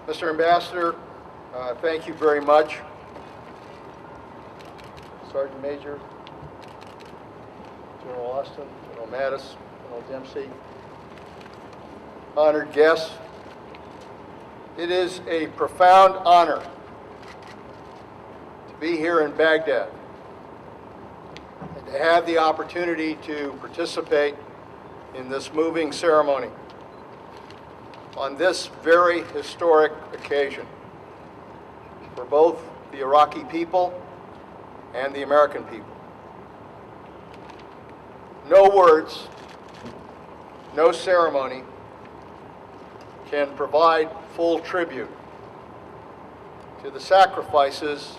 Mr. Ambassador, thank you very much. Sergeant Major, General Austin, General Mattis, General Dempsey, honored guests, it is a profound honor to be here in Baghdad and to have the opportunity to participate in this moving ceremony on this very historic occasion for both the Iraqi people and the American people. No words, no ceremony can provide full tribute to the sacrifices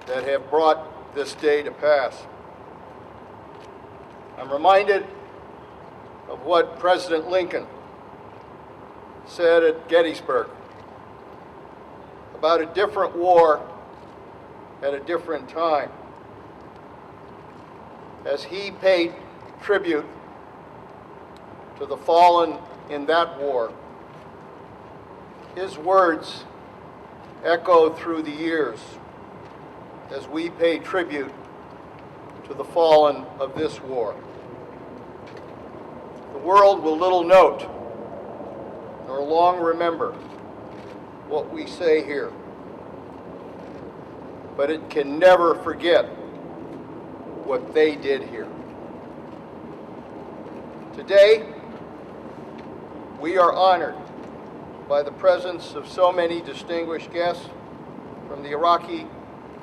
that have brought this day to pass. I'm reminded of what President Lincoln said at Gettysburg about a different war at a different time. As he paid tribute to the fallen in that war, his words echo through the years as we pay tribute to the fallen of this war. The world will little note nor long remember what we say here, but it can never forget what they did here. Today, we are honored by the presence of so many distinguished guests from the Iraqi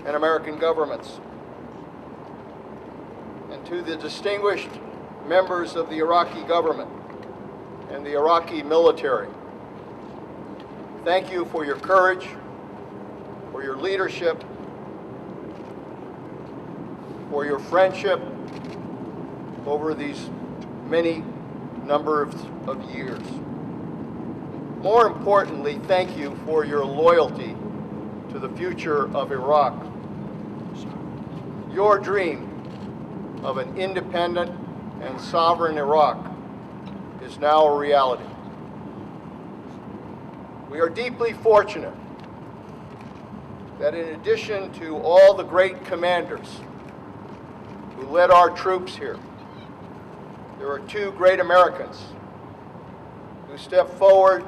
and American governments. And to the distinguished members of the Iraqi government and the Iraqi military, thank you for your courage, for your leadership, for your friendship over these many number of years. More importantly, thank you for your loyalty to the future of Iraq. Your dream of an independent and sovereign Iraq is now a reality. We are deeply fortunate that in addition to all the great commanders who led our troops here, there are two great Americans who stepped forward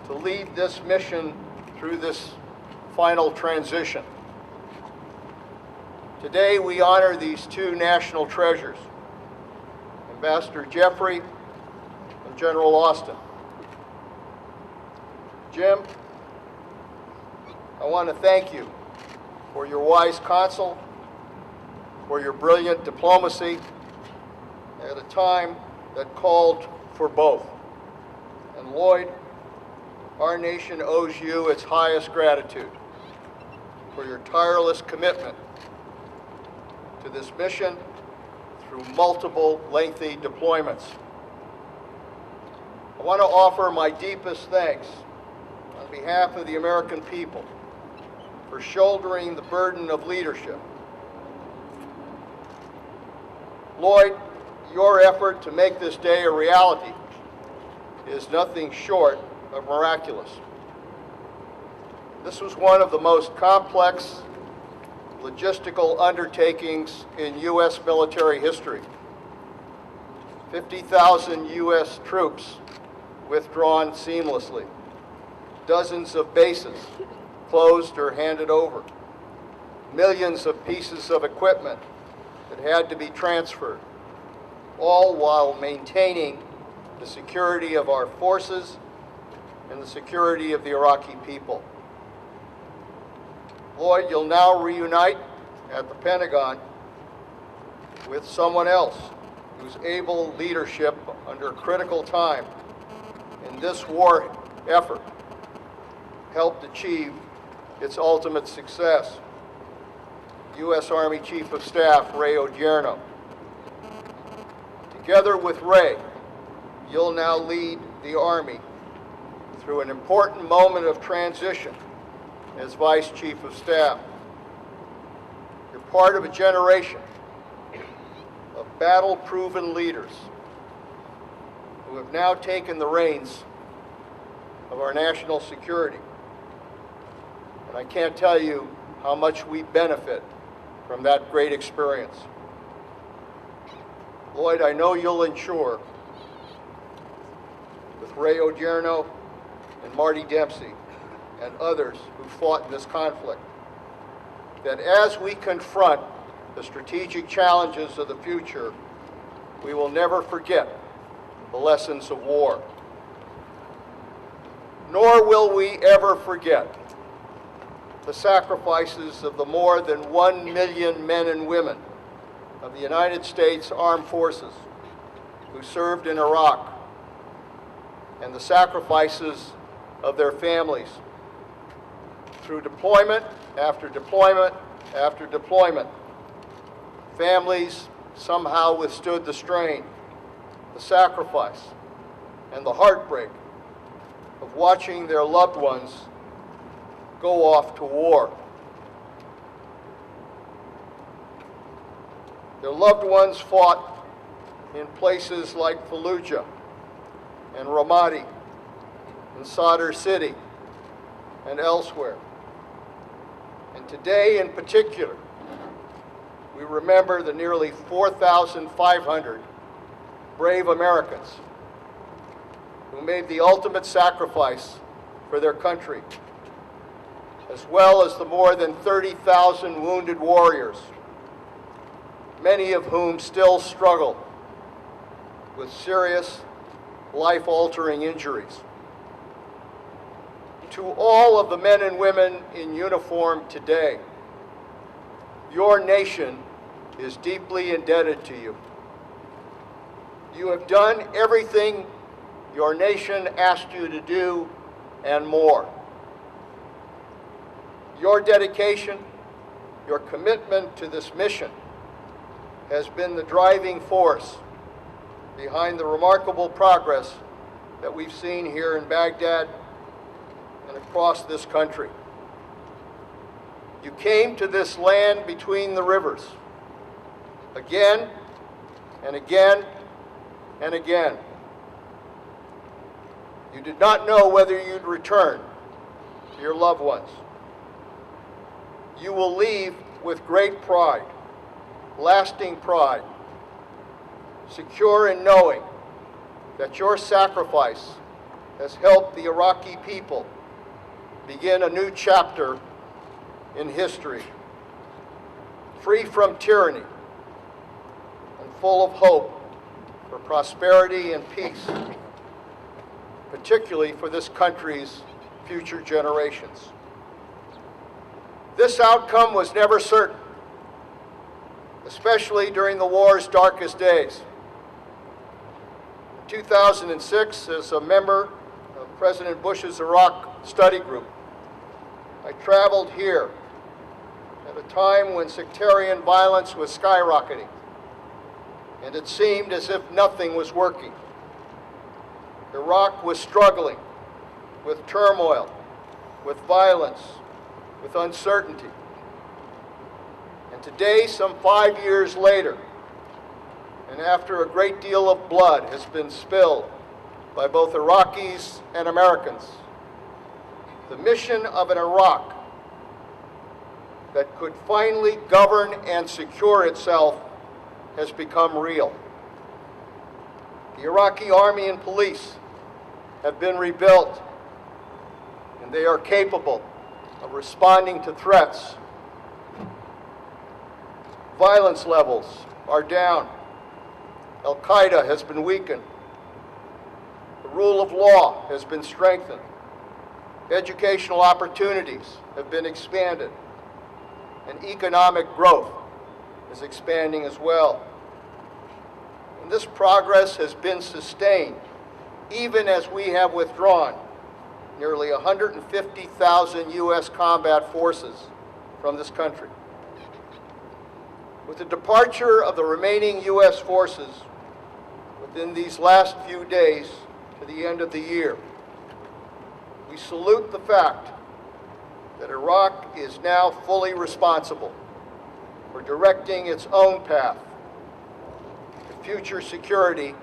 to lead this mission through this final transition. Today we honor these two national treasures, Ambassador Jeffrey and General Austin. Jim, I want to thank you for your wise counsel, for your brilliant diplomacy at a time that called for both. And Lloyd, our nation owes you its highest gratitude for your tireless commitment to this mission through multiple lengthy deployments. I want to offer my deepest thanks on behalf of the American people for shouldering the burden of leadership. Lloyd, your effort to make this day a reality is nothing short of miraculous. This was one of the most complex logistical undertakings in U.S. military history. 50,000 U.S. troops withdrawn seamlessly. Dozens of bases closed or handed over. Millions of pieces of equipment that had to be transferred, all while maintaining the security of our forces and the security of the Iraqi people. Lloyd, you'll now reunite at the Pentagon with someone else whose able leadership under a critical time in this war effort helped achieve its ultimate success. U.S. Army Chief of Staff Ray Odierno. Together with Ray, you'll now lead the Army through an important moment of transition as Vice Chief of Staff. You're part of a generation of battle-proven leaders who have now taken the reins of our national security. And I can't tell you how much we benefit from that great experience. Lloyd, I know you'll ensure, with Ray Odierno and Marty Dempsey and others who fought in this conflict, that as we confront the strategic challenges of the future, we will never forget the lessons of war. Nor will we ever forget the sacrifices of the more than 1 million men and women of the United States Armed Forces who served in Iraq, and the sacrifices of their families through deployment after deployment after deployment. Families somehow withstood the strain, the sacrifice, and the heartbreak of watching their loved ones go off to war. Their loved ones fought in places like Fallujah and Ramadi and Sadr City and elsewhere. And today in particular, we remember the nearly 4,500 brave Americans who made the ultimate sacrifice for their country, as well as the more than 30,000 wounded warriors, many of whom still struggle with serious, life-altering injuries. To all of the men and women in uniform today, your nation is deeply indebted to you. You have done everything your nation asked you to do and more. Your dedication, your commitment to this mission has been the driving force behind the remarkable progress that we've seen here in Baghdad and across this country. You came to this land between the rivers again and again and again. You did not know whether you'd return to your loved ones. You will leave with great pride, lasting pride, secure in knowing that your sacrifice has helped the Iraqi people begin a new chapter in history, free from tyranny and full of hope for prosperity and peace, particularly for this country's future generations. This outcome was never certain, especially during the war's darkest days. In 2006, as a member of President Bush's Iraq study group, I traveled here at a time when sectarian violence was skyrocketing, and it seemed as if nothing was working. Iraq was struggling with turmoil, with violence, with uncertainty. And today, some 5 years later, and after a great deal of blood has been spilled by both Iraqis and Americans, the mission of an Iraq that could finally govern and secure itself has become real. The Iraqi army and police have been rebuilt, and they are capable of responding to threats. Violence levels are down. Al-Qaeda has been weakened. The rule of law has been strengthened. Educational opportunities have been expanded, and economic growth is expanding as well. And this progress has been sustained even as we have withdrawn nearly 150,000 U.S. combat forces from this country. With the departure of the remaining U.S. forces within these last few days to the end of the year, we salute the fact that Iraq is now fully responsible for directing its own path to future security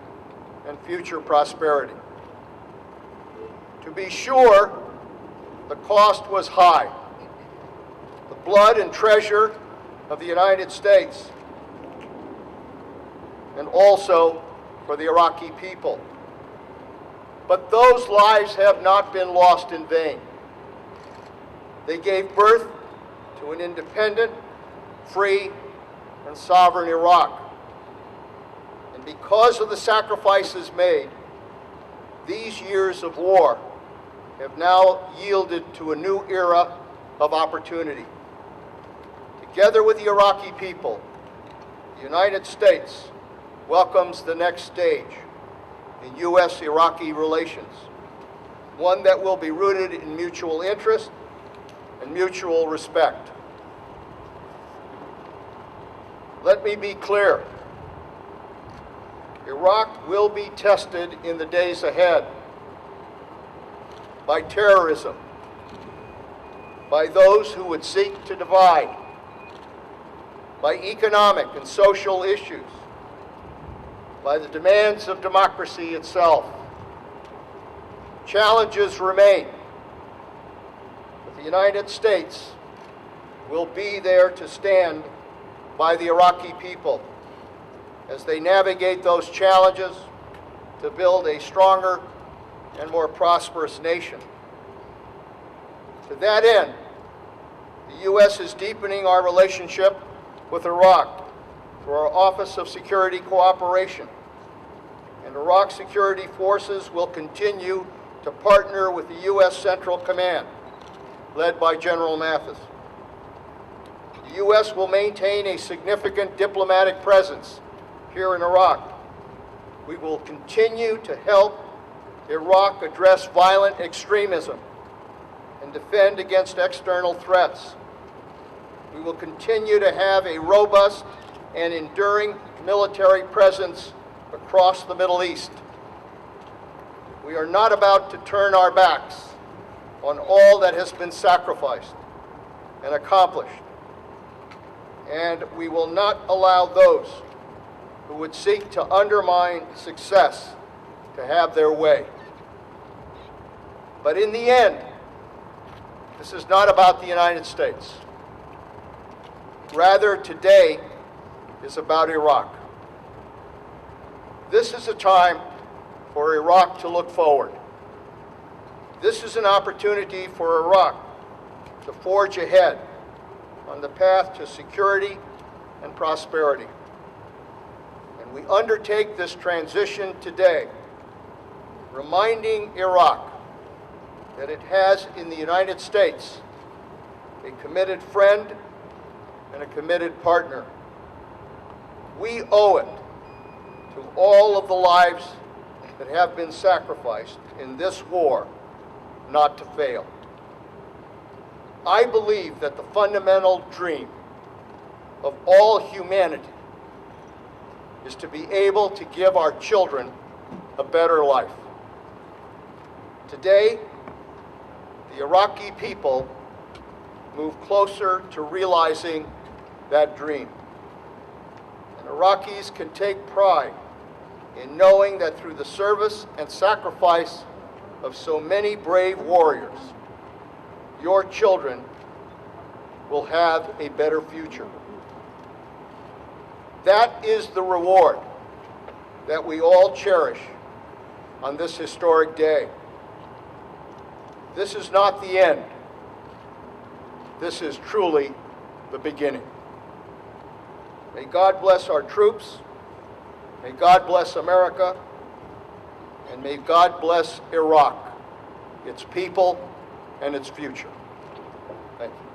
and future prosperity. To be sure, the cost was high, the blood and treasure of the United States, and also for the Iraqi people. But those lives have not been lost in vain. They gave birth to an independent, free, and sovereign Iraq. And because of the sacrifices made, these years of war have now yielded to a new era of opportunity. Together with the Iraqi people, the United States welcomes the next stage in U.S.-Iraqi relations, one that will be rooted in mutual interest and mutual respect. Let me be clear. Iraq will be tested in the days ahead by terrorism, by those who would seek to divide, by economic and social issues, by the demands of democracy itself. Challenges remain, but the United States will be there to stand by the Iraqi people as they navigate those challenges to build a stronger and more prosperous nation. To that end, the U.S. is deepening our relationship with Iraq through our Office of Security Cooperation, and Iraq security forces will continue to partner with the U.S. Central Command, led by General Mathis. The U.S. will maintain a significant diplomatic presence here in Iraq. We will continue to help Iraq address violent extremism and defend against external threats. We will continue to have a robust and enduring military presence across the Middle East. We are not about to turn our backs on all that has been sacrificed and accomplished, and we will not allow those who would seek to undermine success to have their way. But in the end, this is not about the United States. Rather, today is about Iraq. This is a time for Iraq to look forward. This is an opportunity for Iraq to forge ahead on the path to security and prosperity. And we undertake this transition today, reminding Iraq that it has in the United States a committed friend and a committed partner. We owe it to all of the lives that have been sacrificed in this war not to fail. I believe that the fundamental dream of all humanity is to be able to give our children a better life. Today, the Iraqi people move closer to realizing that dream. And Iraqis can take pride in knowing that through the service and sacrifice of so many brave warriors, your children will have a better future. That is the reward that we all cherish on this historic day. This is not the end. This is truly the beginning. May God bless our troops. May God bless America. And may God bless Iraq, its people, and its future. Thank you.